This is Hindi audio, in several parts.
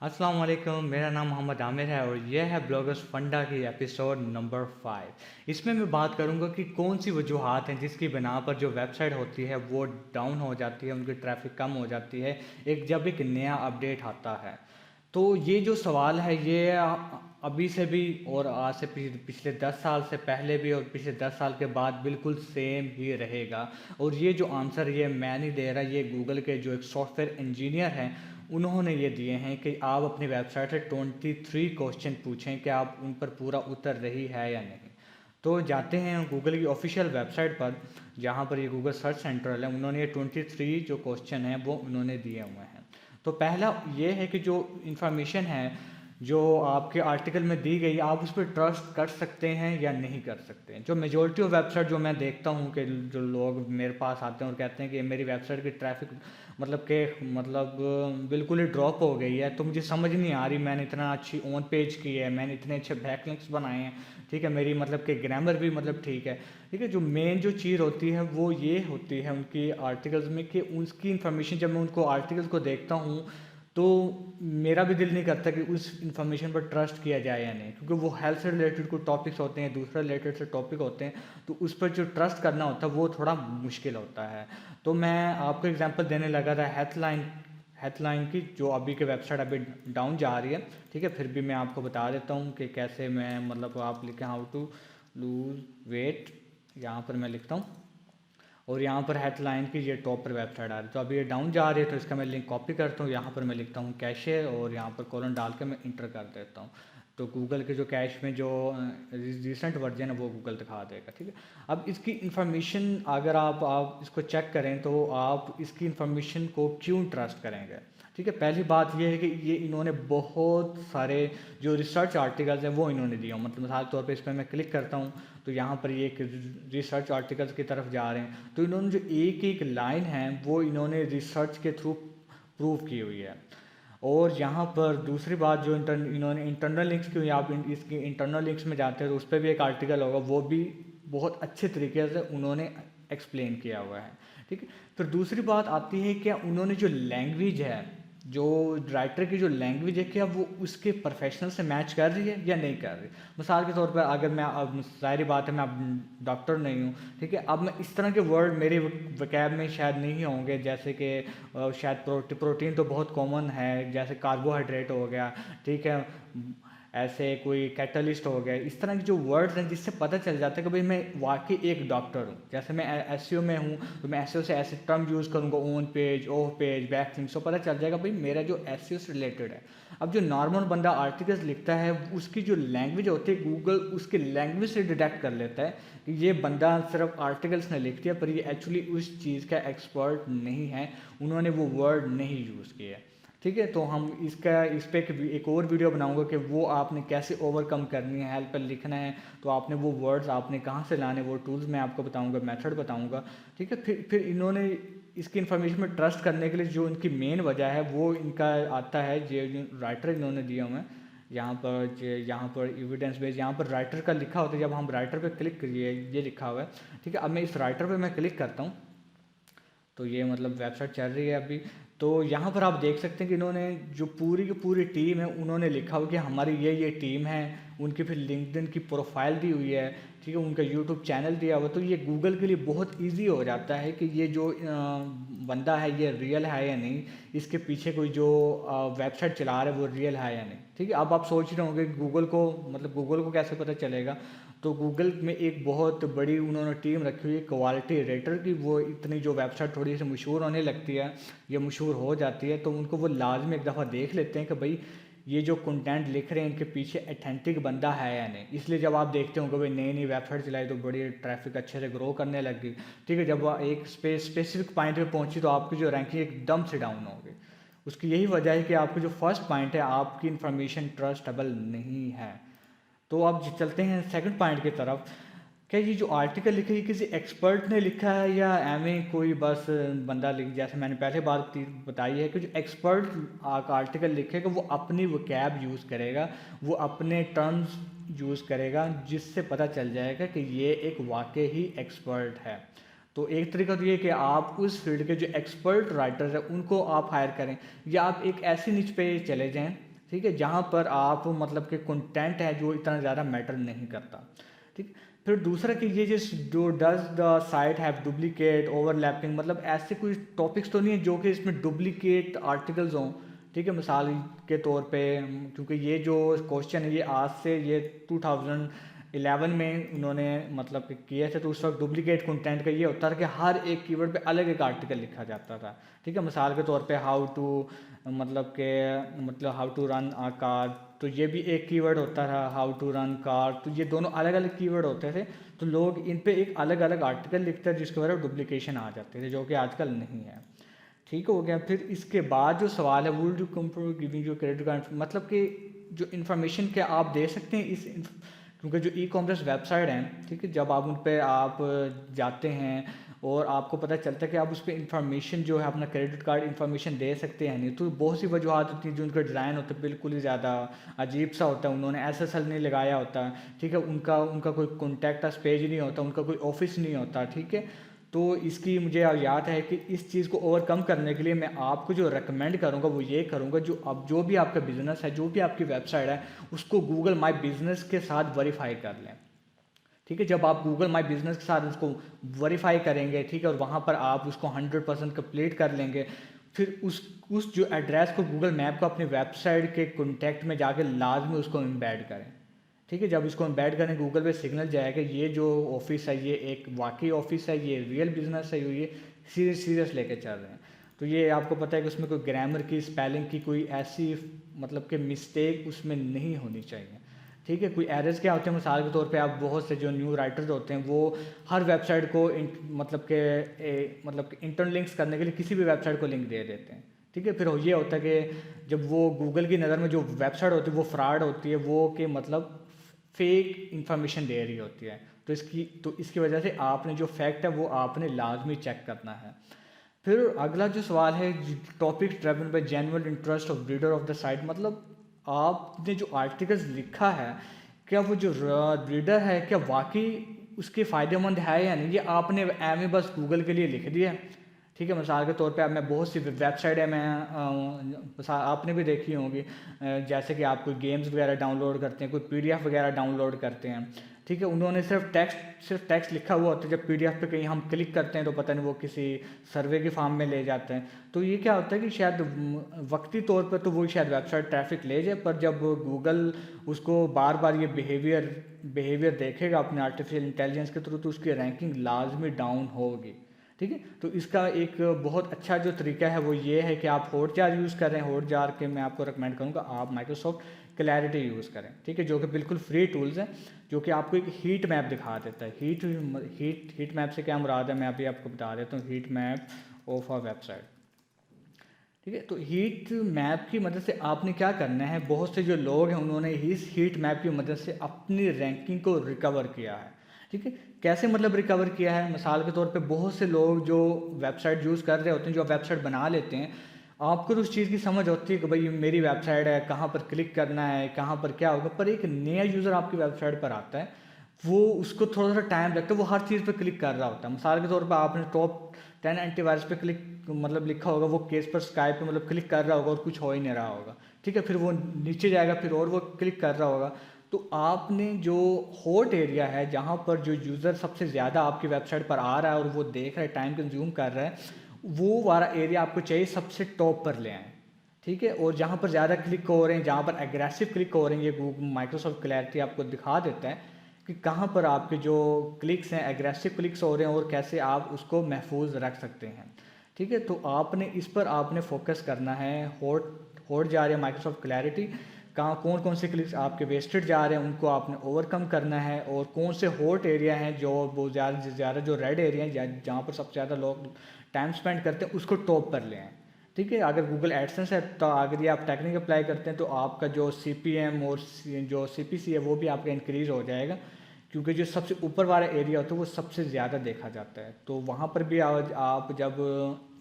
अस्सलाम वालेकुम। मेरा नाम मोहम्मद आमिर है और यह है ब्लॉगर्स फंडा की एपिसोड नंबर 5। इसमें मैं बात करूंगा कि कौन सी वजूहात हैं जिसकी बिना पर जो वेबसाइट होती है वो डाउन हो जाती है, उनकी ट्रैफिक कम हो जाती है जब एक नया अपडेट आता है। तो ये जो सवाल है ये अभी से भी और आज से पिछले 10 साल से पहले भी और पिछले 10 साल के बाद बिल्कुल सेम ही रहेगा। और ये जो आंसर ये मैं नहीं दे रहा, ये गूगल के जो एक सॉफ्टवेयर इंजीनियर हैं उन्होंने ये दिए हैं कि आप अपनी वेबसाइट से 23 क्वेश्चन पूछें कि आप उन पर पूरा उतर रही है या नहीं। तो जाते हैं गूगल की ऑफिशियल वेबसाइट पर, जहाँ पर ये गूगल सर्च सेंट्रल है। उन्होंने ये 23 जो क्वेश्चन हैं वो उन्होंने दिए हुए हैं। तो पहला ये है कि जो इन्फॉर्मेशन है जो आपके आर्टिकल में दी गई, आप उस पर ट्रस्ट कर सकते हैं या नहीं कर सकते हैं। जो मेजोरिटी ऑफ वेबसाइट जो मैं देखता हूँ कि जो लोग मेरे पास आते हैं और कहते हैं कि मेरी वेबसाइट की ट्रैफिक बिल्कुल ही ड्रॉप हो गई है, तो मुझे समझ नहीं आ रही, मैंने इतना अच्छी ऑन पेज की है, मैंने इतने अच्छे बैकलिंक्स बनाए हैं, ठीक है, मेरी ग्रामर भी ठीक है। ठीक है, जो मेन जो चीज़ होती है वो ये होती है उनकी आर्टिकल्स में कि उसकी इन्फॉर्मेशन जब मैं उनको आर्टिकल्स को देखता हूँ तो मेरा भी दिल नहीं करता कि उस इन्फॉर्मेशन पर ट्रस्ट किया जाए या नहीं, क्योंकि वो हेल्थ से रिलेटेड कोई टॉपिक्स होते हैं, दूसरे रिलेटेड से टॉपिक होते हैं, तो उस पर जो ट्रस्ट करना होता है वो थोड़ा मुश्किल होता है। तो मैं आपको एग्जांपल देने लगा था हेल्थलाइन की, जो अभी के वेबसाइट अभी डाउन जा रही है। ठीक है, फिर भी मैं आपको बता देता हूँ कि कैसे मैं आप लिखें हाउ टू लूज वेट, यहाँ पर मैं लिखता हूँ और यहाँ पर हेडलाइन की ये टॉप पर वेबसाइट आ रही है। तो अभी ये डाउन जा रही है तो इसका मैं लिंक कॉपी करता हूँ, यहाँ पर मैं लिखता हूँ कैशे और यहाँ पर कॉलन डाल के मैं इंटर कर देता हूँ। तो गूगल के जो कैश में जो रिसेंट वर्जन है वो गूगल दिखा देगा। ठीक है, अब इसकी इन्फॉर्मेशन अगर आप इसको चेक करें तो आप इसकी इन्फॉर्मेशन को क्यों ट्रस्ट करेंगे। ठीक है, पहली बात ये है कि ये इन्होंने बहुत सारे जो रिसर्च आर्टिकल्स हैं वो इन्होंने दिए, मिसाल के तौर पे इस पर मैं क्लिक करता हूँ तो यहाँ पर ये एक रिसर्च आर्टिकल्स की तरफ जा रहे हैं। तो इन्होंने जो एक एक लाइन है वो इन्होंने रिसर्च के थ्रू प्रूव की हुई है। और यहाँ पर दूसरी बात जो इन्होंने इंटरनल लिंक्स की हुई, आप इसकी इंटरनल लिंक्स में जाते हैं तो उस पर भी एक आर्टिकल होगा, वो भी बहुत अच्छे तरीके से उन्होंने एक्सप्लेन किया हुआ है। ठीक है, फिर दूसरी बात आती है कि उन्होंने जो लैंग्वेज है, जो राइटर की जो लैंग्वेज है, क्या वो उसके प्रोफेशनल से मैच कर रही है या नहीं कर रही। मिसाल के तौर पर अगर मैं, अब सारी बात है मैं अब डॉक्टर नहीं हूँ, ठीक है, अब मैं इस तरह के वर्ड मेरे वकैब में शायद नहीं होंगे, जैसे कि शायद प्रोटीन तो बहुत कॉमन है, जैसे कार्बोहाइड्रेट हो गया, ठीक है, ऐसे कोई कैटलिस्ट हो गया, इस तरह के जो वर्ड्स हैं जिससे पता चल जाता है कि भाई मैं वाकई एक डॉक्टर हूँ। जैसे मैं एसईओ में हूँ तो मैं एसईओ से ऐसे टर्म यूज़ करूँगा, on page, off page, backlink, so पता चल जाएगा भाई मेरा जो एसईओ से रिलेटेड है। अब जो नॉर्मल बंदा आर्टिकल्स लिखता है उसकी जो लैंग्वेज होती है, गूगल उसकी लैंग्वेज से डिटेक्ट कर लेता है कि ये बंदा सिर्फ आर्टिकल्स ने लिख दिया पर ये एक्चुअली उस चीज़ का एक्सपर्ट नहीं है, उन्होंने वो वर्ड नहीं यूज़ किया। ठीक है, तो हम इस पे एक और वीडियो बनाऊंगा कि वो आपने कैसे ओवरकम करनी है, हेल्प पर लिखना है तो आपने वो वर्ड्स आपने कहाँ से लाने, वो टूल्स मैं आपको बताऊंगा, मेथड बताऊंगा। ठीक है, फिर इन्होंने इसकी इन्फॉर्मेशन में ट्रस्ट करने के लिए जो इनकी मेन वजह है वो इनका आता है, जो राइटर इन्होंने दिया हुआ है यहाँ पर एविडेंस बेस, यहाँ पर राइटर का लिखा होता है। जब हम राइटर पे क्लिक करिए, ये लिखा हुआ है। ठीक है, अब मैं इस राइटर पे मैं क्लिक करता हूँ तो ये वेबसाइट चल रही है अभी। तो यहाँ पर आप देख सकते हैं कि इन्होंने जो पूरी की पूरी टीम है उन्होंने लिखा हुआ कि हमारी ये टीम है, उनकी फिर लिंक्डइन की प्रोफाइल दी हुई है, ठीक है, उनका यूट्यूब चैनल दिया हुआ। तो ये गूगल के लिए बहुत इजी हो जाता है कि ये जो बंदा है ये रियल है या नहीं, इसके पीछे कोई जो वेबसाइट चला रहा है वो रियल है या नहीं। ठीक है, अब आप सोच रहे होंगे गूगल को कैसे पता चलेगा। तो गूगल में एक बहुत बड़ी उन्होंने टीम रखी हुई है क्वालिटी रेटर की, वो इतनी जो वेबसाइट थोड़ी सी मशहूर होने लगती है या मशहूर हो जाती है तो उनको वो लाजमी एक दफ़ा देख लेते हैं कि भाई ये जो कंटेंट लिख रहे हैं इनके पीछे अथेंटिक बंदा है या नहीं। इसलिए जब आप देखते होंगे भाई नई नई वेबसाइट चलाई तो बड़ी ट्रैफिक अच्छे से ग्रो करने लगी। ठीक है, जब वह एक स्पेसिफिक पॉइंट पे पहुंची तो आपकी जो रैंकिंग एकदम से डाउन हो गई। उसकी यही वजह है कि आपकी जो फर्स्ट पॉइंट है आपकी इन्फॉर्मेशन ट्रस्टेबल नहीं है। तो अब चलते हैं सेकंड पॉइंट की तरफ। क्या ये जो आर्टिकल लिखा है ये किसी एक्सपर्ट ने लिखा है या एवं कोई बस बंदा लिख, जैसे मैंने पहले बात बताई है कि जो एक्सपर्ट आर्टिकल लिखेगा वो अपनी वोकैब यूज़ करेगा, वो अपने टर्म्स यूज़ करेगा, जिससे पता चल जाएगा कि ये एक वाकई ही एक्सपर्ट है। तो एक तरीका तो ये कि आप उस फील्ड के जो एक्सपर्ट राइटर्स हैं उनको आप हायर करें, या आप एक ऐसी निच पे चले जाएं ठीक है, जहाँ पर आप मतलब कि कंटेंट है जो इतना ज़्यादा मैटर नहीं करता। ठीक, फिर दूसरा कि ये जो does the site have duplicate overlapping, मतलब ऐसे कोई टॉपिक्स तो नहीं है जो कि इसमें डुप्लीकेट आर्टिकल्स हों। ठीक है, मिसाल के तौर पे, क्योंकि ये जो क्वेश्चन है ये आज से ये 2011 में उन्होंने मतलब कि किए थे, तो उस वक्त डुप्लीकेट कंटेंट का ये होता था कि हर एक कीवर्ड पे अलग एक आर्टिकल लिखा जाता था। ठीक है, मिसाल के तौर पे how to how to run a car, तो ये भी एक कीवर्ड होता था, हाउ टू रन कार, तो ये दोनों अलग अलग कीवर्ड होते थे। तो लोग इन पे एक अलग अलग आर्टिकल लिखते हैं जिसके वजह डुप्लीकेशन आ जाते थे, जो कि आजकल नहीं है। ठीक हो गया। फिर इसके बाद जो सवाल है, would you compare giving your credit card, मतलब कि जो इन्फॉर्मेशन क्या आप दे सकते हैं क्योंकि जो ई कॉमर्स वेबसाइट हैं, ठीक है, जब आप उन पे आप जाते हैं और आपको पता चलता है कि आप उस पर इंफॉर्मेशन जो है अपना क्रेडिट कार्ड इन्फॉर्मेशन दे सकते हैं नहीं, तो बहुत सी वजूहत होती हैं। जो उनका डिज़ाइन होता है बिल्कुल ही ज़्यादा अजीब सा होता है, उन्होंने SSL नहीं लगाया होता। ठीक है, उनका उनका कोई कॉन्टैक्ट अस पेज नहीं होता, उनका कोई ऑफिस नहीं होता। ठीक है, तो इसकी मुझे याद है कि इस चीज़ को ओवरकम करने के लिए मैं आपको जो रेकमेंड करूँगा वो ये करूँगा, जो भी आपका बिज़नेस है, जो भी आपकी वेबसाइट है, उसको गूगल माई बिज़नेस के साथ वेरीफाई कर लें। ठीक है, जब आप गूगल माई बिज़नेस के साथ उसको वेरीफाई करेंगे, ठीक है, और वहाँ पर आप उसको 100% कंप्लीट कर लेंगे, फिर उस जो एड्रेस को गूगल मैप को अपनी वेबसाइट के कॉन्टैक्ट में जाके लाजमी उसको एम्बेड करें। ठीक है, जब इसको एम्बेड करें गूगल पे सिग्नल जाएगा ये जो ऑफिस है ये एक वाकई ऑफिस है, ये रियल बिजनेस है, ये सीरियस लेके चल रहे हैं। तो ये आपको पता है कि उसमें कोई ग्रामर की, स्पेलिंग की कोई ऐसी मतलब कि मिस्टेक उसमें नहीं होनी चाहिए। ठीक है, कोई एरर्स क्या होते हैं, मिसाल के तौर पे आप बहुत से जो न्यू राइटर्स होते हैं वो हर वेबसाइट को मतलब कि इंटरलिंक्स करने के लिए किसी भी वेबसाइट को लिंक दे देते हैं। ठीक है, फिर ये होता है कि जब वो गूगल की नज़र में जो वेबसाइट होती है वो फ्रॉड होती है, वो कि मतलब फेक इंफॉर्मेशन दे रही होती है। तो इसकी वजह से आपने जो फैक्ट है वो आपने लाजमी चेक करना है। फिर अगला जो सवाल है, topic driven by genuine interest of reader of the site, मतलब आपने जो आर्टिकल्स लिखा है क्या वो जो रीडर है क्या वाकई उसके फ़ायदेमंद है या नहीं, ये आपने एम बस गूगल के लिए लिख दिया। ठीक है, मिसाल के तौर पे अब मैं बहुत सी वेबसाइट है, आपने भी देखी होंगी, जैसे कि आप कोई गेम्स वगैरह डाउनलोड करते हैं, कोई PDF वगैरह डाउनलोड करते हैं। ठीक है, उन्होंने सिर्फ टेक्स्ट लिखा हुआ होता है, जब PDF पे कहीं हम क्लिक करते हैं तो पता नहीं वो किसी सर्वे के फॉर्म में ले जाते हैं। तो ये क्या होता है कि शायद वक्ती तौर पर तो वो शायद वेबसाइट ट्रैफिक ले जाए, पर जब गूगल उसको बार बार ये बिहेवियर देखेगा अपने आर्टिफिशियल इंटेलिजेंस के थ्रू, तो उसकी रैंकिंग लाजमी डाउन होगी। ठीक है, तो इसका एक बहुत अच्छा जो तरीका है वो ये है कि आप हॉटजार यूज़ करें। हॉटजार के मैं आपको रिकमेंड करूँगा आप माइक्रोसॉफ्ट क्लैरिटी यूज़ करें। ठीक है, जो कि बिल्कुल फ्री टूल्स हैं, जो कि आपको एक हीट मैप दिखा देता है। हीट मैप से क्या मुराद है मैं अभी आपको बता देता हूँ। Heat map of a website. ठीक है, तो हीट मैप की मदद से आपने क्या करना है, बहुत से जो लोग हैं उन्होंने इस हीट मैप की मदद से अपनी रैंकिंग को रिकवर किया है। ठीक है, कैसे मतलब रिकवर किया है, मिसाल के तौर पे बहुत से लोग जो वेबसाइट यूज़ कर रहे होते हैं, जो वेबसाइट बना लेते हैं, आपको तो उस चीज़ की समझ होती है कि भाई मेरी वेबसाइट है, कहाँ पर क्लिक करना है, कहाँ पर क्या होगा, पर एक नया यूज़र आपकी वेबसाइट पर आता है, वो उसको थोड़ा सा टाइम लगता है, वो हर चीज़ पर क्लिक कर रहा होता है। मिसाल के तौर पर आपने टॉप 10 एंटीवायरस पे क्लिक मतलब लिखा होगा, वो केस पर स्काइप पे मतलब क्लिक कर रहा होगा और कुछ हो ही नहीं रहा होगा। ठीक है, फिर वो नीचे जाएगा, फिर और वो क्लिक कर रहा होगा। तो आपने जो हॉट एरिया है, जहाँ पर जो यूज़र सबसे ज़्यादा आपकी वेबसाइट पर आ रहा है और वो देख रहा है, टाइम कंज्यूम कर रहा है, वो वाला एरिया आपको चाहिए सबसे टॉप पर ले आए। ठीक है, और जहाँ पर ज़्यादा क्लिक हो रहे हैं, जहाँ पर एग्रेसिव क्लिक हो रहे हैं, ये गूगल माइक्रोसॉफ्ट क्लैरिटी आपको दिखा देता है कि कहाँ पर आपके जो क्लिक्स हैं, एग्रेसिव क्लिक्स हो रहे हैं और कैसे आप उसको महफूज रख सकते हैं। ठीक है, तो आपने इस पर आपने फोकस करना है। हॉट जा रहे हैं माइक्रोसॉफ्ट क्लैरिटी, कहाँ कौन कौन से क्लिक्स आपके वेस्टेड जा रहे हैं, उनको आपने ओवरकम करना है, और कौन से हॉट एरिया हैं जो वो ज़्यादा जो रेड एरिया हैं जहाँ पर सबसे ज़्यादा लोग टाइम स्पेंड करते हैं, उसको टॉप पर ले आएँ। ठीक है, अगर गूगल एडसेंस है तो अगर ये आप टेक्निक अप्लाई करते हैं तो आपका जो CPM और जो CPC है वो भी आपका इंक्रीज़ हो जाएगा, क्योंकि जो सबसे ऊपर वाला एरिया होता है वो सबसे ज़्यादा देखा जाता है। तो वहाँ पर भी आप जब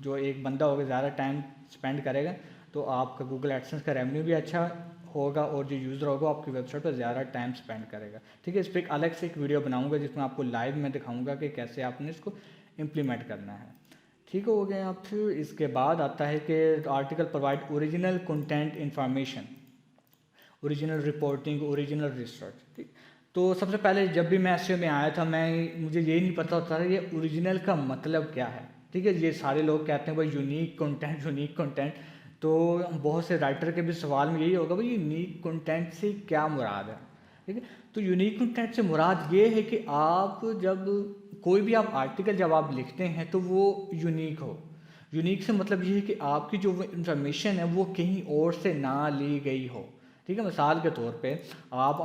जो एक बंदा होगा ज़्यादा टाइम स्पेंड करेगा तो आपका गूगल एडसेंस का रेवेन्यू भी अच्छा होगा, और जो यूज़र होगा आपकी वेबसाइट पर ज़्यादा टाइम स्पेंड करेगा। ठीक है, इस पर एक अलग से एक वीडियो बनाऊँगा जिसमें आपको लाइव में दिखाऊँगा कि कैसे आपने इसको इम्प्लीमेंट करना है। ठीक हो गया। फिर इसके बाद आता है कि article provide original content information. Original reporting, original research, ठीक। तो सबसे पहले जब भी मैं एसईओ में आया था, मुझे ये नहीं पता होता था ये ओरिजिनल का मतलब क्या है, ठीक है। ये सारे लोग कहते हैं भाई यूनिक कंटेंट, यूनिक कंटेंट। तो बहुत से राइटर के भी सवाल में यही होगा भाई यूनिक कंटेंट से क्या मुराद है, ठीक है। तो यूनिक कंटेंट से मुराद ये है कि आप जब कोई भी आप आर्टिकल जब आप लिखते हैं तो वो यूनिक हो। यूनिक से मतलब ये है कि आपकी जो इंफॉर्मेशन है वो कहीं और से ना ली गई हो, ठीक है। मिसाल के तौर पे आप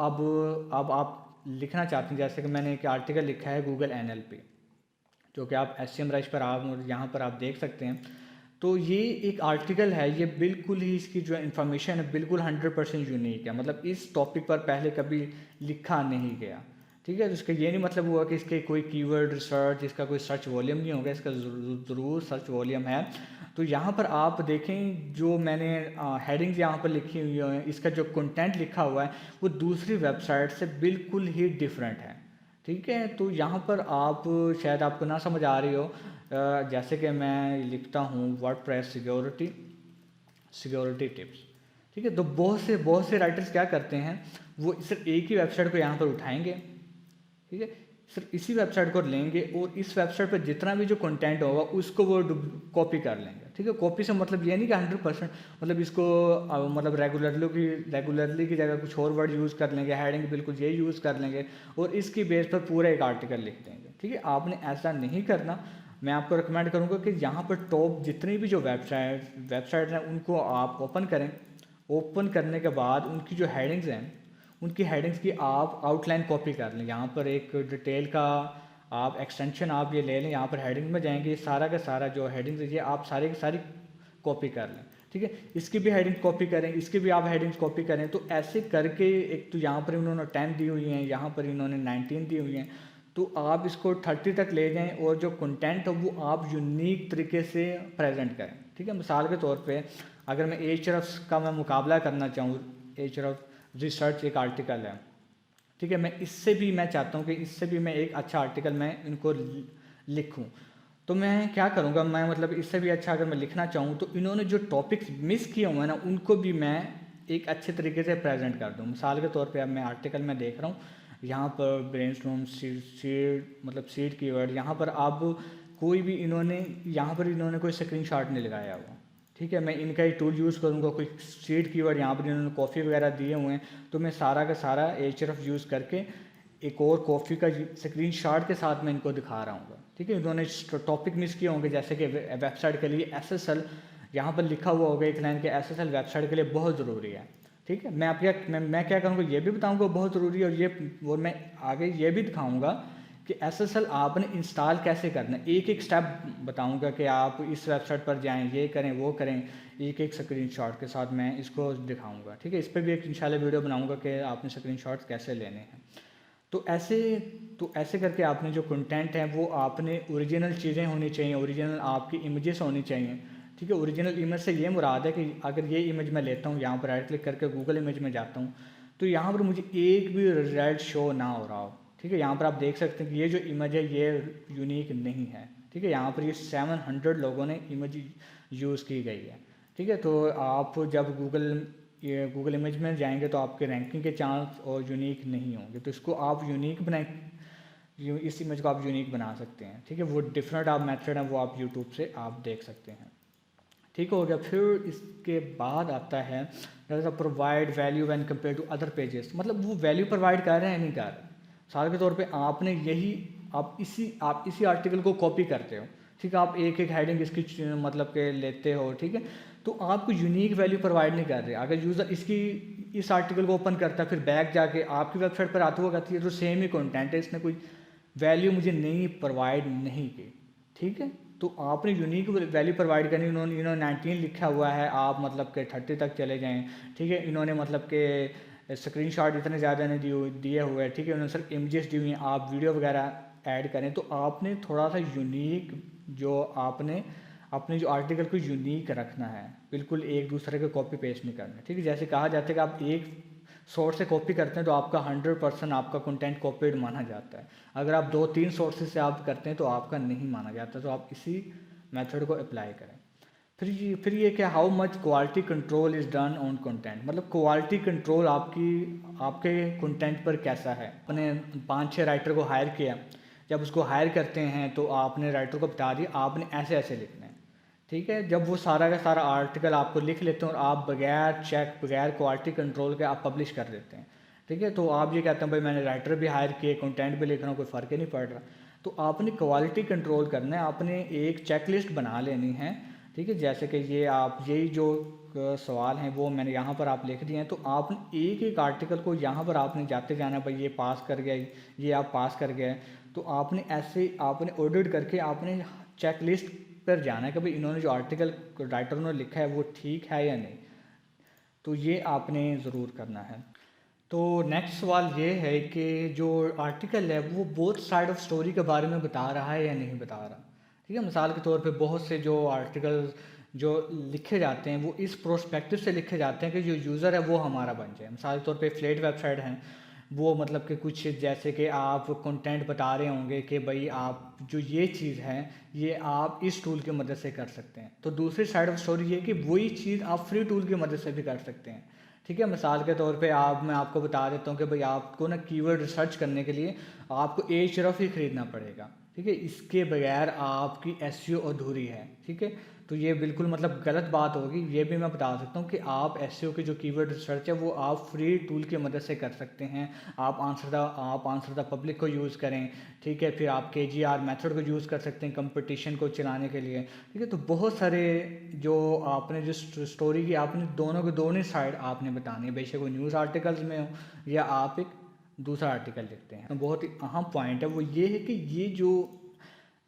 अब आप लिखना चाहते हैं, जैसे कि मैंने एक आर्टिकल लिखा है गूगल NLP, जो कि आप SEMrush पर आप यहाँ पर आप देख सकते हैं। तो ये एक आर्टिकल है, ये बिल्कुल ही इसकी जो इन्फॉर्मेशन है बिल्कुल 100% यूनिक है, मतलब इस टॉपिक पर पहले कभी लिखा नहीं गया, ठीक है। तो इसका ये नहीं मतलब हुआ कि इसके कोई कीवर्ड रिसर्च, इसका कोई सर्च वॉल्यूम नहीं होगा, इसका ज़रूर सर्च वॉल्यूम है। तो यहाँ पर आप देखें जो मैंने हेडिंग्स यहाँ पर लिखी हुई हैं, इसका जो कंटेंट लिखा हुआ है वो दूसरी वेबसाइट से बिल्कुल ही डिफरेंट है, ठीक है। तो यहाँ पर आप शायद आपको ना समझ आ रही हो, जैसे कि मैं लिखता हूँ वर्डप्रेस सिक्योरिटी टिप्स, ठीक है। तो बहुत से राइटर्स क्या करते हैं, वो सिर्फ एक ही वेबसाइट को यहाँ पर उठाएंगे, ठीक है, सिर्फ इसी वेबसाइट को लेंगे और इस वेबसाइट पर जितना भी जो कंटेंट होगा उसको वो कॉपी कर लेंगे, ठीक है। कॉपी से मतलब ये नहीं कि 100%, मतलब इसको मतलब रेगुलरली की जगह कुछ और वर्ड यूज़ कर लेंगे, हेडिंग बिल्कुल ये यूज़ कर लेंगे और इसकी बेस पर पूरा एक आर्टिकल लिख देंगे, ठीक है। आपने ऐसा नहीं करना। मैं आपको रिकमेंड करूँगा कि यहाँ पर टॉप जितनी भी जो वेबसाइट हैं उनको आप ओपन करें। ओपन करने के बाद उनकी जो हेडिंग्स हैं, उनकी हेडिंग्स की आप आउटलाइन कॉपी कर लें। यहाँ पर एक डिटेल का आप एक्सटेंशन आप ये ले लें, यहाँ पर हेडिंग में जाएंगे, सारा का सारा जो हेडिंग्स है ये आप सारी की सारी कॉपी कर लें, ठीक है। इसकी भी हेडिंग कॉपी करें, इसकी भी आप हेडिंग्स कॉपी करें। तो ऐसे करके एक तो यहाँ पर इन्होंने 10 दी हुई हैं, यहाँ पर इन्होंने 19 दी हुई हैं, तो आप इसको 30 तक ले जाएं और जो कंटेंट है वो आप यूनिक तरीके से प्रेजेंट करें, ठीक है। मिसाल के तौर पे अगर मैं एचरफ का मैं मुकाबला करना चाहूँ, एचरफ रिसर्च एक आर्टिकल है, ठीक है, मैं चाहता हूँ कि इससे भी मैं एक अच्छा आर्टिकल मैं इनको लिखूँ। तो मैं क्या करूँगा, मैं मतलब इससे भी अच्छा अगर मैं लिखना चाहूँ तो इन्होंने जो टॉपिक्स मिस किए हुए हैं ना उनको भी मैं एक अच्छे तरीके से प्रेजेंट कर दूँ। मिसाल के तौर पे अब मैं आर्टिकल में देख रहा हूँ, यहाँ पर ब्रेनस्टॉर्म सीड कीवर्ड, यहाँ पर आप कोई भी यहाँ पर इन्होंने कोई स्क्रीनशॉट नहीं लगाया हुआ, ठीक है। मैं इनका ही टूल यूज़ करूँगा, कोई सीड कीवर्ड यहाँ पर इन्होंने कॉफ़ी वगैरह दिए हुए हैं, तो मैं सारा का सारा एचरफ यूज़ करके एक और कॉफ़ी का स्क्रीनशॉट के साथ मैं इनको दिखा रहा हूँ, ठीक है। इन्होंने टॉपिक मिस किए होंगे, जैसे कि वेबसाइट के लिए SSL यहाँ पर लिखा हुआ होगा एक लाइन के SSL वेबसाइट के लिए बहुत ज़रूरी है, ठीक है। मैं क्या करूँगा, ये भी बताऊँगा बहुत ज़रूरी है, और मैं आगे ये भी दिखाऊँगा कि SSL आपने इंस्टॉल कैसे करना है। एक स्टेप बताऊंगा कि आप इस वेबसाइट पर जाएं, ये करें वो करें, एक स्क्रीनशॉट के साथ मैं इसको दिखाऊंगा, ठीक है। इस पर भी एक इंशाल्लाह वीडियो बनाऊंगा कि आपने स्क्रीनशॉट्स कैसे लेने हैं। तो ऐसे करके आपने जो कंटेंट है वो आपने ओरिजिनल चीज़ें होनी चाहिए, ओरिजिनल आपकी इमेजेस होनी चाहिए, ठीक है। ओरिजिनल इमेज से ये मुराद है कि अगर ये इमेज मैं लेता हूँ, यहाँ पर राइट क्लिक करके गूगल इमेज में जाता हूँ, तो यहाँ पर मुझे एक भी रिजल्ट शो ना हो रहा हो, ठीक है। यहाँ पर आप देख सकते हैं कि ये जो इमेज है ये यूनिक नहीं है, ठीक है। यहाँ पर ये 700 लोगों ने इमेज यूज़ की गई है, ठीक है। तो आप जब गूगल इमेज में जाएंगे तो आपके रैंकिंग के चांस और यूनिक नहीं होंगे, तो इसको आप यूनिक बनाए, इस इमेज को आप यूनिक बना सकते हैं, ठीक है। वो डिफरेंट आप मेथड है वो आप यूट्यूब से आप देख सकते हैं, ठीक हो गया। फिर इसके बाद आता है provide value when compare to other pages, मतलब वो वैल्यू प्रोवाइड कर रहे हैं नहीं कर रहे। साल के तौर पे आपने आप इसी आर्टिकल को कॉपी करते हो, ठीक है। आप एक हेडिंग इसकी मतलब के लेते हो, ठीक है। तो आपको यूनिक वैल्यू प्रोवाइड नहीं कर रहे। अगर यूज़र इस आर्टिकल को ओपन करता है, फिर बैक जाके आपकी वेबसाइट पर आता हुआ कहती है तो सेम ही कंटेंट है, इसने कोई वैल्यू मुझे प्रोवाइड नहीं की, ठीक है। तो आपने यूनिक वैल्यू प्रोवाइड करनी। इन्होंने 19 लिखा हुआ है, आप मतलब के 30 तक चले जाएँ, ठीक है। इन्होंने मतलब के स्क्रीनशॉट इतने ज़्यादा नहीं दिए हुए हैं, ठीक है। उन्होंने सिर्फ इमेजेस दी हुई हैं, आप वीडियो वगैरह ऐड करें। तो आपने थोड़ा सा यूनिक जो आपने अपने जो आर्टिकल को यूनिक रखना है, बिल्कुल एक दूसरे के कॉपी पेस्ट नहीं करना, ठीक है। जैसे कहा जाता है कि आप एक सोर्स से कॉपी करते हैं तो आपका 100% आपका कंटेंट कॉपीड माना जाता है। अगर आप 2-3 सोर्सेज से आप करते हैं तो आपका नहीं माना जाता, तो आप इसी मेथड को अप्लाई करें। फिर ये कि how much quality control is done on content, मतलब क्वालिटी कंट्रोल आपके कंटेंट पर कैसा है। आपने 5-6 राइटर को हायर किया, जब उसको हायर करते हैं तो आपने राइटर को बता दिया आपने ऐसे ऐसे लिखना है, ठीक है। जब वो सारा का सारा आर्टिकल आपको लिख लेते हैं और आप बगैर चेक बगैर क्वालिटी कंट्रोल के आप पब्लिश कर देते हैं, ठीक है। तो आप ये कहते हैं भाई मैंने राइटर भी हायर किए, कंटेंट भी लिख रहा हूँ, कोई फ़र्क ही नहीं पड़ रहा। तो आपने क्वालिटी कंट्रोल करना है, आपने एक चेकलिस्ट बना लेनी है, ठीक है। जैसे कि यही जो सवाल हैं वो मैंने यहाँ पर आप लिख दिए हैं। तो आपने एक एक आर्टिकल को यहाँ पर आपने जाते जाना, भाई ये पास कर गया, ये आप पास कर गए। तो आपने ऐसे आपने ऑडिट करके आपने चेक लिस्ट पर जाना है कि भाई इन्होंने जो आर्टिकल राइटर ने लिखा है वो ठीक है या नहीं। तो ये आपने ज़रूर करना है। तो नेक्स्ट सवाल ये है कि जो आर्टिकल है वो बोथ साइड ऑफ स्टोरी के बारे में बता रहा है या नहीं बता रहा, ठीक है। मिसाल के तौर पे बहुत से जो आर्टिकल्स जो लिखे जाते हैं वो इस प्रोस्पेक्टिव से लिखे जाते हैं कि जो यूज़र है वो हमारा बन जाए। मिसाल के तौर पे फ्लेट वेबसाइट हैं, वो मतलब कि कुछ जैसे कि आप कंटेंट बता रहे होंगे कि भाई आप जो ये चीज़ है ये आप इस टूल की मदद से कर सकते हैं। तो दूसरी साइड ऑफ स्टोरी ये कि वही चीज़ आप फ्री टूल की मदद से भी कर सकते हैं, ठीक है। मिसाल के तौर पे मैं आपको बता देता हूँ कि भाई आपको ना कीवर्ड रिसर्च करने के लिए आपको एhref ही ख़रीदना पड़ेगा, ठीक है। इसके बगैर आपकी एसईओ अधूरी है, ठीक है। तो ये बिल्कुल मतलब गलत बात होगी। ये भी मैं बता सकता हूँ कि आप एसईओ की जो कीवर्ड रिसर्च है वो आप फ्री टूल की मदद से कर सकते हैं। आप आंसर द पब्लिक को यूज़ करें, ठीक है। फिर आप KGR मेथड को यूज़ कर सकते हैं कंपटीशन को चलाने के लिए, ठीक है। तो बहुत सारे जो आपने जो स्टोरी की आपने दोनों के दोनों साइड आपने बतानी है, बेशक वो न्यूज़ आर्टिकल्स में हो या आप एक दूसरा आर्टिकल लिखते हैं। तो बहुत ही अहम पॉइंट है वो ये है कि ये जो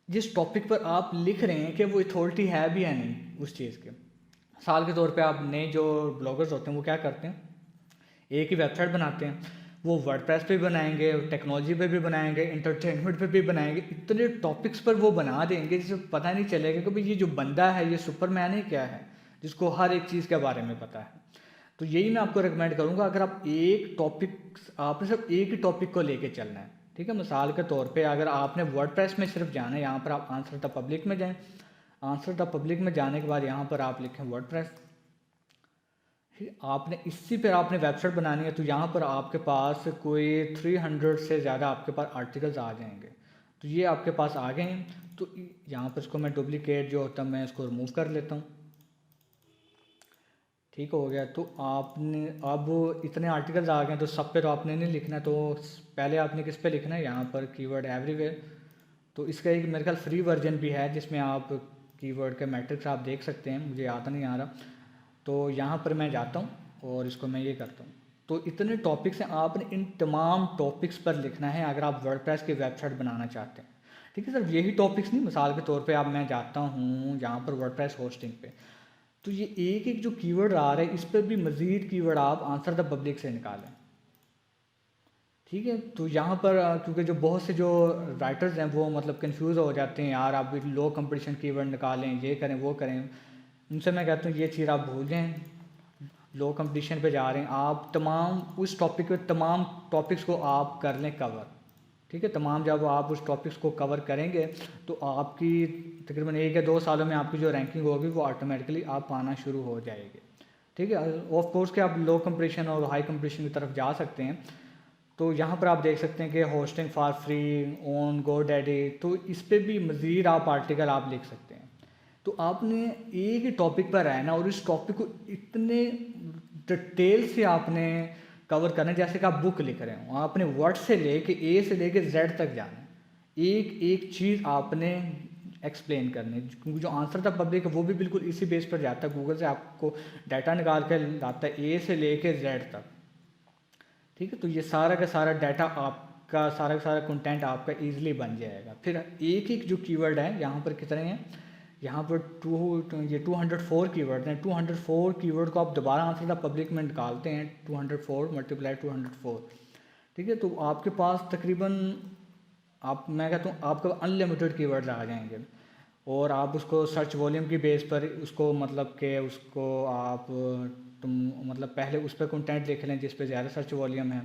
जिस टॉपिक पर आप लिख रहे हैं कि वो अथॉरिटी है भी या नहीं उस चीज़ के। मिसाल के तौर पे आप नए जो ब्लॉगर्स होते हैं वो क्या करते हैं, एक ही वेबसाइट बनाते हैं। वो वर्डप्रेस पे भी बनाएंगे, टेक्नोलॉजी पे भी बनाएंगे, इंटरटेनमेंट पे भी बनाएंगे, इतने टॉपिक्स पर वो बना देंगे जिससे पता नहीं चलेगा कि भाई ये जो बंदा है ये सुपरमैन है क्या है, जिसको हर एक चीज़ के बारे में पता है। तो यही मैं आपको रिकमेंड करूँगा, अगर आप आपने सिर्फ एक ही टॉपिक को लेके चलना है, ठीक है। मिसाल के तौर पे अगर आपने वर्डप्रेस में सिर्फ जाना है, यहाँ पर आप आंसर द पब्लिक में जाएं। आंसर द पब्लिक में जाने के बाद यहाँ पर आप लिखें वर्डप्रेस, आपने इसी पर आपने वेबसाइट बनानी है। तो यहाँ पर आपके पास कोई 300 से ज़्यादा आपके पास आर्टिकल्स आ जाएंगे। तो ये आपके पास आ गए हैं। तो यहाँ पर इसको मैं डुप्लीकेट जो होता है मैं इसको रिमूव कर लेता हूँ, ठीक हो गया। तो आपने अब इतने आर्टिकल्स आ गए तो सब पे तो आपने नहीं लिखना, तो पहले आपने किस पे लिखना है, यहाँ पर कीवर्ड एवरीवेयर। तो इसका एक मेरे ख्याल फ्री वर्जन भी है जिसमें आप कीवर्ड के मैट्रिक्स आप देख सकते हैं, मुझे याद नहीं आ रहा। तो यहाँ पर मैं जाता हूँ और इसको मैं ये करता हूँ। तो इतने टॉपिक्स हैं, आपने इन तमाम टॉपिक्स पर लिखना है अगर आप वर्डप्रेस की वेबसाइट बनाना चाहते हैं, ठीक है। सर यही टॉपिक्स नहीं, मिसाल के तौर पे अब मैं जाता हूँ यहाँ पर वर्डप्रेस होस्टिंग पे, तो ये एक एक जो कीवर्ड आ रहा है इस पर भी मज़ीद कीवर्ड आप आंसर द पब्लिक से निकालें, ठीक है। तो यहाँ पर क्योंकि जो बहुत से जो राइटर्स हैं वो मतलब कंफ्यूज हो जाते हैं, यार आप लो कंपटीशन कीवर्ड निकालें, ये करें वो करें। उनसे मैं कहता हूँ ये चीज़ आप भूल जाएं, लो कंपटीशन पे जा रहे हैं आप, तमाम उस टॉपिक पे तमाम टॉपिक्स को आप कर लें कवर, ठीक है। तमाम जब आप उस टॉपिक्स को कवर करेंगे तो आपकी तकरीबन 1 या 2 सालों में आपकी जो रैंकिंग होगी वो ऑटोमेटिकली आप पाना शुरू हो जाएगी, ठीक है। ऑफ कोर्स कि आप लो कंपटीशन और हाई कंपटीशन की तरफ जा सकते हैं। तो यहाँ पर आप देख सकते हैं कि hosting for free on GoDaddy, तो इस पर भी मज़ीद आप आर्टिकल आप लिख सकते हैं। तो आपने एक ही टॉपिक पर रहना और इस टॉपिक को इतने डिटेल से आपने कवर करना है जैसे कि आप बुक लिख रहे हो। आपने वर्ड से लेके A से लेके Z तक जाना है, एक एक चीज़ आपने एक्सप्लेन करनी है। क्योंकि जो आंसर था पब्लिक वो भी बिल्कुल इसी बेस पर जाता है, गूगल से आपको डाटा निकाल कर लाता है A से लेके Z तक, ठीक है। तो ये सारा का सारा डाटा आपका सारा का सारा कंटेंट आपका ईजिली बन जाएगा। फिर एक एक जो कीवर्ड है यहाँ पर कितने हैं, यहाँ पर 204 कीवर्ड हैं। 204 कीवर्ड को आप दोबारा आंसर द पब्लिक में निकालते हैं, 204 मल्टीप्लाई 204, ठीक है। तो आपके पास तकरीबन मैं कहता हूँ आपके अनलिमिटेड कीवर्ड्स आ जाएंगे और आप उसको सर्च वॉल्यूम की बेस पर उसको मतलब कि उसको आप तुम मतलब पहले उस पर कंटेंट लिख लें जिस पे ज़्यादा सर्च वॉल्यूम है,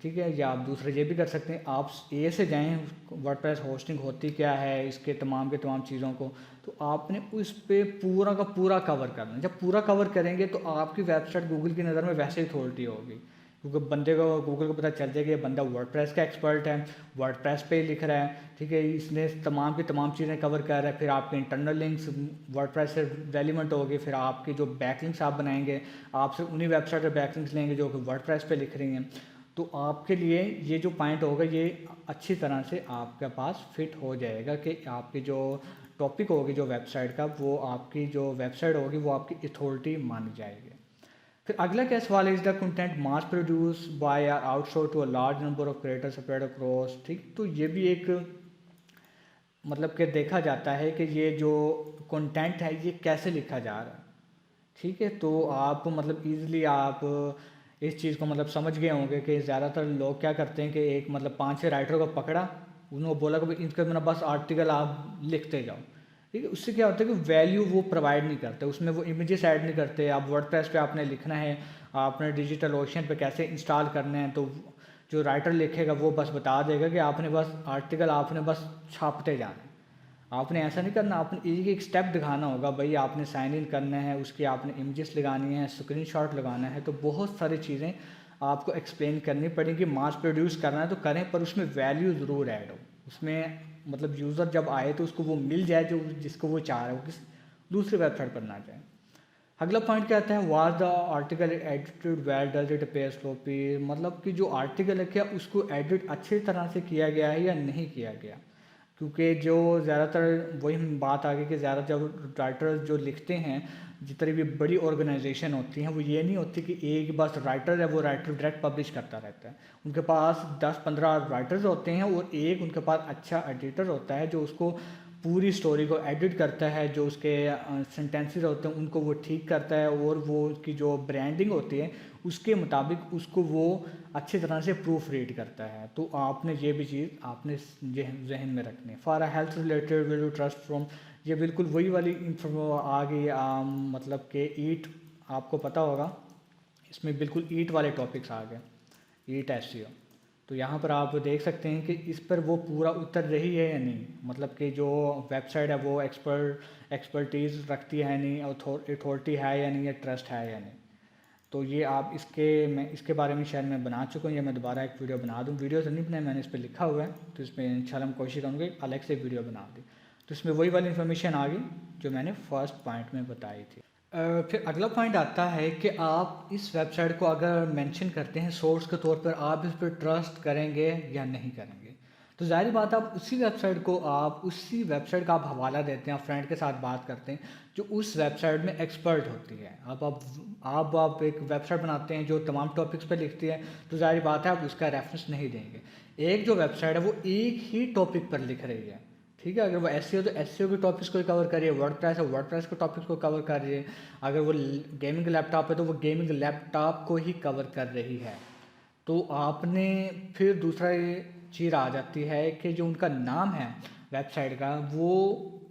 ठीक है, या आप दूसरा ये भी कर सकते हैं, आप ए से जाएं वर्डप्रेस होस्टिंग होती क्या है, इसके तमाम के तमाम चीज़ों को, तो आपने उस पे पूरा का पूरा कवर करना है। जब पूरा कवर करेंगे तो आपकी वेबसाइट गूगल की नज़र में वैसे ही अथॉरिटी होगी, क्योंकि बंदे को गूगल को पता चल जाएगा ये बंदा वर्डप्रेस का एक्सपर्ट है, वर्डप्रेस पे ही लिख रहा है, ठीक है, इसने तमाम की तमाम चीज़ें कवर कर रहा है। फिर आपके इंटरनल लिंक्स वर्डप्रेस से रेलिवेंट होगी, फिर आपके जो बैकलिंक्स आप बनाएंगे आपसे उन्हीं वेबसाइट पर बैकलिंक्स लेंगे जो कि वर्डप्रेस पे लिख रही हैं। तो आपके लिए ये जो पॉइंट होगा ये अच्छी तरह से आपके पास फिट हो जाएगा कि आपकी जो टॉपिक होगी जो वेबसाइट का, वो आपकी जो वेबसाइट होगी वो आपकी अथॉरिटी मानी जाएगी। फिर अगला क्या सवाल है, is the content mass produce by or outsource to a large number of creators spread across. ठीक, तो ये भी एक मतलब कि देखा जाता है कि ये जो कंटेंट है ये कैसे लिखा जा रहा है। ठीक है, तो आप मतलब इजीली आप इस चीज़ को मतलब समझ गए होंगे कि ज़्यादातर लोग क्या करते हैं कि एक मतलब 5-6 राइटर को पकड़ा, उन्होंने बोला कि भाई इनके मतलब बस आर्टिकल आप लिखते जाओ। ठीक है, उससे क्या होता है कि वैल्यू वो प्रोवाइड नहीं करते, उसमें वो इमेजेस ऐड नहीं करते। आप वर्डप्रेस पे आपने लिखना है, आपने डिजिटल ओशन पे कैसे इंस्टॉल करने हैं, तो जो राइटर लिखेगा वो बस बता देगा कि आपने बस आर्टिकल आपने बस छापते जाना है। आपने ऐसा नहीं करना, आपने एक एक स्टेप दिखाना होगा, भाई आपने साइन इन करना है, उसकी आपने इमेजेस लगानी है, स्क्रीनशॉट लगाना है, तो बहुत सारी चीज़ें आपको एक्सप्लेन करनी पड़ेगी। मास प्रोड्यूस करना है तो करें, पर उसमें वैल्यू ज़रूर ऐड हो, उसमें मतलब यूज़र जब आए तो उसको वो मिल जाए जो जिसको वो चाह रहा है, वो किस दूसरी वेबसाइट पर ना जाए। अगला पॉइंट क्या आता है, was the article edited well does it appear sloppy, मतलब कि जो आर्टिकल है क्या उसको एडिट अच्छी तरह से किया गया है या नहीं किया गया। क्योंकि जो ज़्यादातर वही बात आ गई कि ज़्यादा जब राइटर जो लिखते हैं, जितनी भी बड़ी ऑर्गेनाइजेशन होती हैं वो ये नहीं होती कि एक बस राइटर है वो राइटर डायरेक्ट पब्लिश करता रहता है। उनके पास 10-15 राइटर्स होते हैं और एक उनके पास अच्छा एडिटर होता है जो उसको पूरी स्टोरी को एडिट करता है, जो उसके सेंटेंसेस होते हैं उनको वो ठीक करता है, और वो उसकी जो ब्रांडिंग होती है उसके मुताबिक उसको वो अच्छी तरह से प्रूफ रीड करता है। तो आपने ये भी चीज़ आपने जहन में रखनी है। For a health related will you trust from, ये बिल्कुल वही वाली आ गई, मतलब कि ईट, आपको पता होगा इसमें बिल्कुल ईट वाले टॉपिक्स आ गए, ईट एसईओ। तो यहाँ पर आप देख सकते हैं कि इस पर वो पूरा उतर रही है या नहीं, मतलब कि जो वेबसाइट है वो एक्सपर्टीज़ रखती है नहीं, अथॉरिटी है या नहीं, या ट्रस्ट है या नहीं। तो ये आप मैं इसके बारे में शायद मैं बना चुका हूँ, या मैं दोबारा एक वीडियो बना दूँ। वीडियो तो नहीं बनाई मैंने, इस पर लिखा हुआ है, तो इसमें इंशाल्लाह हम कोशिश करूँगे अलग से वीडियो बना दी। तो इसमें वही वाली इन्फॉर्मेशन आ गई जो मैंने फर्स्ट पॉइंट में बताई थी। फिर अगला पॉइंट आता है कि आप इस वेबसाइट को अगर मेंशन करते हैं सोर्स के तौर पर, आप इस पर ट्रस्ट करेंगे या नहीं करेंगे। तो जाहिर बात आप उसी वेबसाइट का आप हवाला देते हैं, आप फ्रेंड के साथ बात करते हैं जो उस वेबसाइट में एक्सपर्ट होती है। आप एक वेबसाइट बनाते हैं जो तमाम टॉपिक्स पर लिखती है, तो जाहिर बात है आप उसका रेफरेंस नहीं देंगे। एक जो वेबसाइट है वो एक ही टॉपिक पर लिख रही है, ठीक है, अगर वो एसईओ तो एसईओ के टॉपिक्स को कवर करिए, वर्डप्रेस है वर्डप्रेस के टॉपिक्स को कवर करिए, अगर वो गेमिंग लैपटॉप है तो वो गेमिंग लैपटॉप को ही कवर कर रही है। तो आपने फिर दूसरा ये चीज़ आ जाती है कि जो उनका नाम है वेबसाइट का वो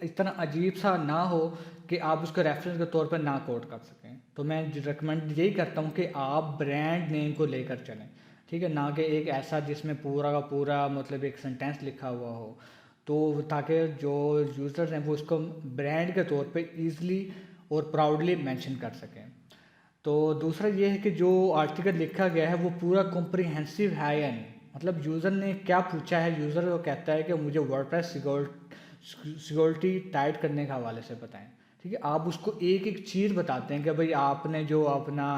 इतना अजीब सा ना हो कि आप उसको रेफरेंस के तौर पर ना कोट कर सकें। तो मैं रिकमेंड यही करता हूँ कि आप ब्रांड नेम को लेकर चलें, ठीक है, ना कि एक ऐसा जिसमें पूरा का पूरा मतलब एक सेंटेंस लिखा हुआ हो, तो ताकि जो यूज़र्स हैं वो उसको ब्रांड के तौर पे इजीली और प्राउडली मेंशन कर सकें। तो दूसरा ये है कि जो आर्टिकल लिखा गया है वो पूरा कॉम्प्रिहेंसिव है या नहीं, मतलब यूज़र ने क्या पूछा है, यूज़र वो कहता है कि मुझे वर्डप्रेस सिक्योरिटी टाइट करने के हवाले से बताएं। ठीक है, आप उसको एक एक चीज़ बताते हैं कि भाई आपने जो अपना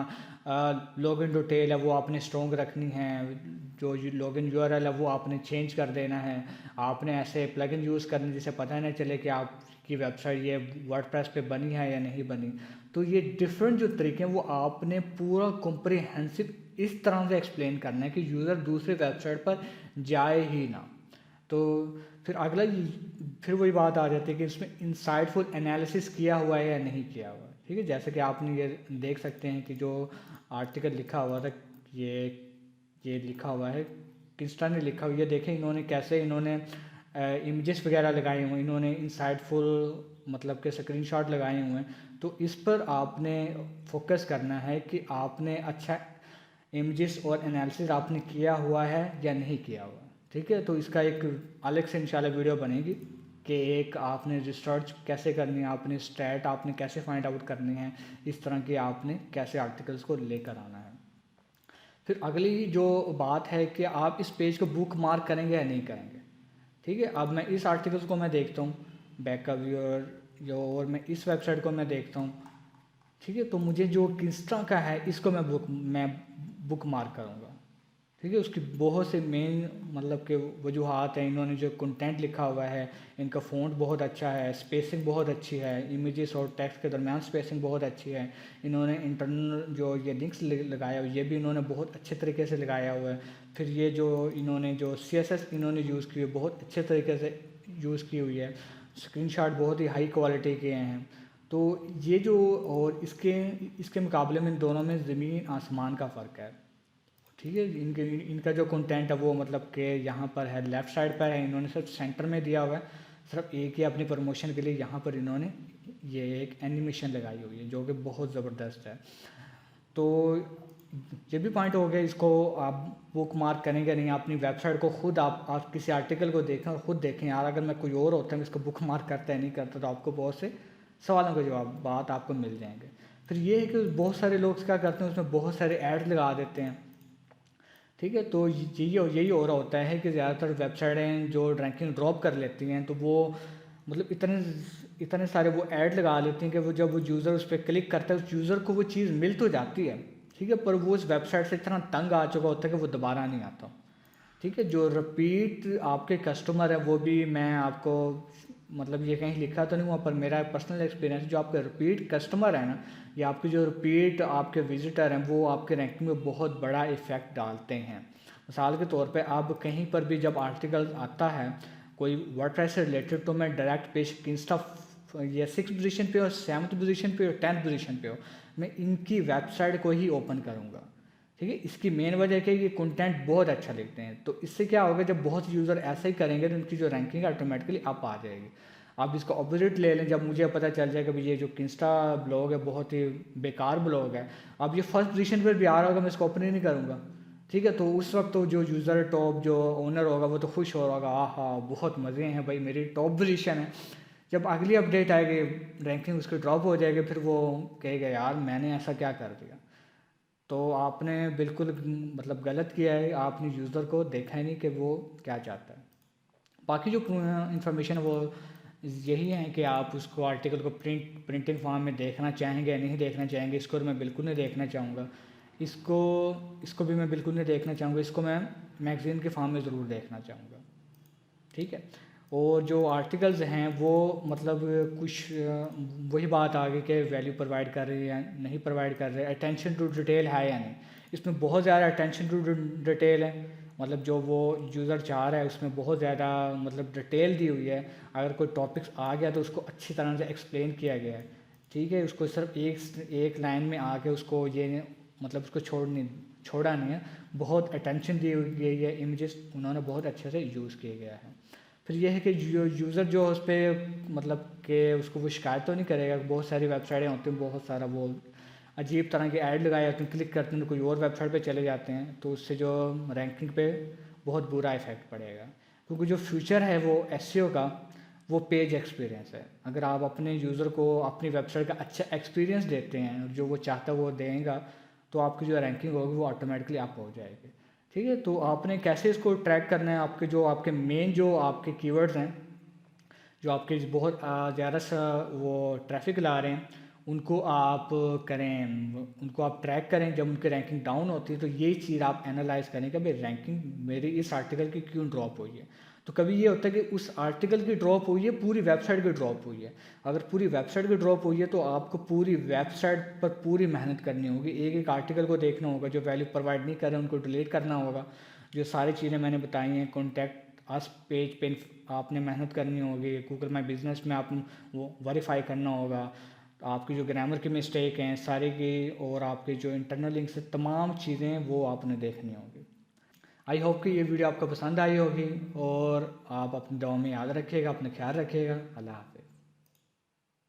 लॉगिन डिटेल है वो आपने स्ट्रॉन्ग रखनी है, जो लॉगिन यूआरएल है वो आपने चेंज कर देना है, आपने ऐसे प्लगइन यूज़ करने जिससे पता नहीं चले कि आपकी वेबसाइट ये वर्डप्रेस पे बनी है या नहीं बनी। तो ये डिफरेंट जो तरीके हैं वो आपने पूरा कॉम्प्रिहेंसिव इस तरह से एक्सप्लेन करना है कि यूज़र दूसरे वेबसाइट पर जाए ही ना। तो फिर वही बात आ जाती है कि इसमें इंसाइटफुल एनालिसिस किया हुआ है या नहीं किया हुआ है। ठीक है, जैसे कि आपने ये देख सकते हैं कि जो आर्टिकल लिखा हुआ था, ये लिखा हुआ है, किस्टा ने लिखा हुआ, ये देखें इन्होंने कैसे इन्होंने इमेजेस वगैरह लगाए हुए हैं, इन्होंने इंसाइटफुल मतलब के स्क्रीनशॉट लगाए हुए हैं। तो इस पर आपने फोकस करना है कि आपने अच्छा इमेजेस और एनालिसिस आपने किया हुआ है या नहीं किया हुआ। ठीक है, तो इसका एक अलग से इंशाल्लाह वीडियो बनेगी कि एक आपने रिसर्च कैसे करनी है, आपने स्टैट आपने कैसे फाइंड आउट करनी है, इस तरह के आपने कैसे आर्टिकल्स को लेकर आना है। फिर अगली जो बात है कि आप इस पेज को बुक मार्क करेंगे या नहीं करेंगे। ठीक है, अब मैं इस आर्टिकल्स को मैं देखता हूँ बैकअप और मैं इस वेबसाइट को मैं देखता हूँ। ठीक है, तो मुझे जो किंस्टा का है इसको मैं बुक मार्क करूँगा। ठीक है, उसकी बहुत से मेन मतलब के वजूहात हैं। इन्होंने जो कंटेंट लिखा हुआ है, इनका फ़ॉन्ट बहुत अच्छा है, स्पेसिंग बहुत अच्छी है, इमेजेस और टेक्स्ट के दरमियान स्पेसिंग बहुत अच्छी है। इन्होंने इंटरनल जो ये लिंक्स लगाया हुआ ये भी इन्होंने बहुत अच्छे तरीके से लगाया हुआ है। फिर ये जो इन्होंने जो CSS इन्होंने यूज़ की हुई बहुत अच्छे तरीके से यूज़ की हुई है। स्क्रीनशॉट बहुत ही हाई क्वालिटी के हैं। तो ये जो और इसके मुकाबले में इन दोनों में ज़मीन आसमान का फ़र्क है। ठीक है, इनका जो कंटेंट है वो मतलब कि यहाँ पर है लेफ़्ट साइड पर है, इन्होंने सिर्फ सेंटर में दिया हुआ है। सिर्फ एक ही अपनी प्रमोशन के लिए यहाँ पर इन्होंने ये एक एनिमेशन लगाई हुई है जो कि बहुत ज़बरदस्त है। तो ये भी पॉइंट हो गया, इसको आप बुक मार्क करेंगे नहीं। अपनी वेबसाइट को खुद आप किसी आर्टिकल को देखें और ख़ुद देखें यार, अगर मैं कोई और होता है इसको बुक मार्क करता है नहीं करता, तो आपको बहुत से सवालों के जवाब बात आपको मिल जाएंगे। फिर ये है कि बहुत सारे लोग क्या करते हैं उसमें बहुत सारे ऐड लगा देते हैं। ठीक है, तो यही हो रहा होता है कि ज़्यादातर वेबसाइटें जो रैंकिंग ड्रॉप कर लेती हैं तो वो मतलब इतने सारे वो ऐड लगा लेती हैं कि वो जब वो यूज़र उस पर क्लिक करता है उस यूज़र को वो चीज़ मिल तो जाती है। ठीक है, पर वो उस वेबसाइट से इतना तंग आ चुका होता है कि वो दोबारा नहीं आता। ठीक है, जो रिपीट आपके कस्टमर है वो भी मैं आपको मतलब ये कहीं लिखा तो नहीं हुआ पर मेरा पर्सनल एक्सपीरियंस, जो आपके रिपीट कस्टमर है ना या आपके जो रिपीट आपके विजिटर हैं वो आपके रैंकिंग में बहुत बड़ा इफ़ेक्ट डालते हैं। मिसाल के तौर पे आप कहीं पर भी जब आर्टिकल आता है कोई वर्डप्रेस से रिलेटेड तो मैं डायरेक्ट पेज इंस्टा या 6th पोजीशन पे और 7th पोजीशन पे और 10th पोजीशन पे हो, मैं इनकी वेबसाइट को ही ओपन करूँगा। ठीक है, इसकी मेन वजह क्या है कि कंटेंट बहुत अच्छा लिखते हैं। तो इससे क्या होगा, जब बहुत यूज़र ऐसे ही करेंगे तो उनकी जो रैंकिंग है ऑटोमेटिकली अप आ जाएगी। आप इसका ऑपोजिट ले लें, जब मुझे पता चल जाएगा कि ये जो किंस्टा ब्लॉग है बहुत ही बेकार ब्लॉग है, अब ये फर्स्ट पोजीशन पर भी आ रहा होगा मैं इसको ओपन ही नहीं करूँगा। ठीक है, तो उस वक्त तो जो यूज़र टॉप जो ओनर होगा वो तो खुश हो रहा होगा, हाँ बहुत मज़े हैं भाई मेरी टॉप पोजीशन है। जब अगली अपडेट आएगी रैंकिंग उसकी ड्रॉप हो जाएगी, फिर वो कहेगा यार मैंने ऐसा क्या कर दिया। तो आपने बिल्कुल मतलब गलत किया है, आपने यूज़र को देखा ही नहीं कि वो क्या चाहता है। बाकी जो इंफॉर्मेशन वो यही है कि आप उसको आर्टिकल को प्रिंटिंग फॉर्म में देखना चाहेंगे या नहीं देखना चाहेंगे, इसको मैं बिल्कुल नहीं देखना चाहूँगा। इसको भी मैं बिल्कुल नहीं देखना चाहूँगा, इसको मैं मैगज़ीन के फॉर्म में ज़रूर देखना चाहूँगा। ठीक है, और जो आर्टिकल्स हैं वो मतलब कुछ वही बात आ गई कि वैल्यू प्रोवाइड कर रही है या नहीं प्रोवाइड कर रहे, अटेंशन टू डिटेल है या नहीं। इसमें बहुत ज़्यादा अटेंशन टू डिटेल है, मतलब जो वो यूज़र चाह रहा है उसमें बहुत ज़्यादा मतलब डिटेल दी हुई है। अगर कोई टॉपिक्स आ गया तो उसको अच्छी तरह से एक्सप्लेन किया गया है। ठीक है, उसको सिर्फ एक लाइन में आके उसको ये मतलब उसको छोड़ा नहीं है, बहुत अटेंशन दी गई है, इमेजेस उन्होंने बहुत अच्छे से यूज़ किया गया है। फिर यह है कि जो यूज़र जो उस पर मतलब कि उसको वो शिकायत तो नहीं करेगा। बहुत सारी वेबसाइटें होती हैं, बहुत सारा वो अजीब तरह के ऐड लगाए जाते हैं, क्लिक करते हैं तो कोई और वेबसाइट पे चले जाते हैं, तो उससे जो रैंकिंग पे बहुत बुरा इफ़ेक्ट पड़ेगा। क्योंकि जो फ्यूचर है वो एसईओ का वो पेज एक्सपीरियंस है। अगर आप अपने यूज़र को अपनी वेबसाइट का अच्छा एक्सपीरियंस देते हैं और जो वो चाहता है वो देगा, तो आपकी जो रैंकिंग होगी वो ऑटोमेटिकली अप हो जाएगी। ठीक है, तो आपने कैसे इसको ट्रैक करना है, आपके मेन जो आपके कीवर्ड्स हैं जो आपके बहुत ज़्यादा वो ट्रैफिक ला रहे हैं उनको आप उनको आप ट्रैक करें। जब उनकी रैंकिंग डाउन होती है तो यही चीज़ आप एनालाइज करें कि भाई रैंकिंग मेरी इस आर्टिकल की क्यों ड्रॉप हुई है। तो कभी ये होता है कि उस आर्टिकल की ड्रॉप हुई है, पूरी वेबसाइट की ड्रॉप हुई है। अगर पूरी वेबसाइट की ड्रॉप हुई है तो आपको पूरी वेबसाइट पर पूरी मेहनत करनी होगी, एक एक आर्टिकल को देखना होगा, जो वैल्यू प्रोवाइड नहीं कर रहे उनको डिलीट करना होगा। जो सारी चीज़ें मैंने बताई हैं, कॉन्टैक्ट अस पेज पे आपने मेहनत करनी होगी, गूगल माई बिजनेस में आप वो वेरीफाई करना होगा। आपकी जो ग्रामर की मिस्टेक हैं सारी की, और आपके जो इंटरनल लिंक्स से तमाम चीज़ें वो आपने देखनी होगी। आई होप कि ये वीडियो आपको पसंद आई होगी और आप अपनी दुआ में याद रखिएगा, अपना ख्याल रखिएगा। अल्लाह हाफ़िज़।